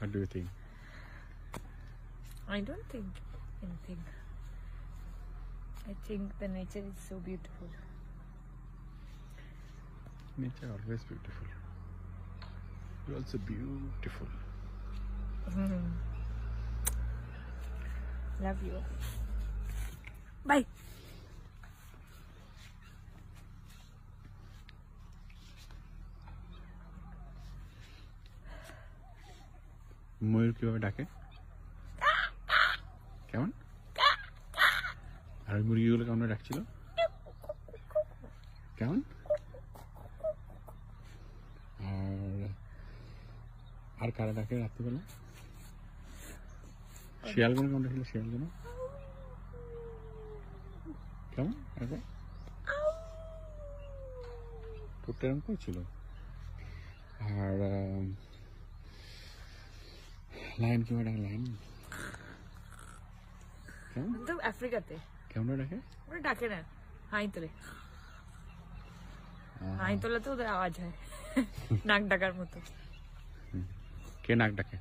What do you think? I don't think anything. I think the nature is so beautiful. Nature always beautiful. You're also beautiful. Love you. Bye. ময়ূর কিভাবে ডাকে? কেমন? আর ওই মুরগিগুলো কেমন ডাকছিল? কেমন? আর কারা ডাকে রাত্রিবেলা? শিয়ালগুলো কেমন ডাকছিল? শিয়ালগুলো কেমন? ঠোঁটটা এরকম করেছিল। আর লায়ন কিভাবে ডাকে? লায়ন কেমন? তো আফ্রিকাতে কেমন ডাকে? ওরা ডাকে না, হাই তোলে। হাই তোলা তো ওদের আওয়াজ হয় নাক ডাকার মতো। কে নাক ডাকে?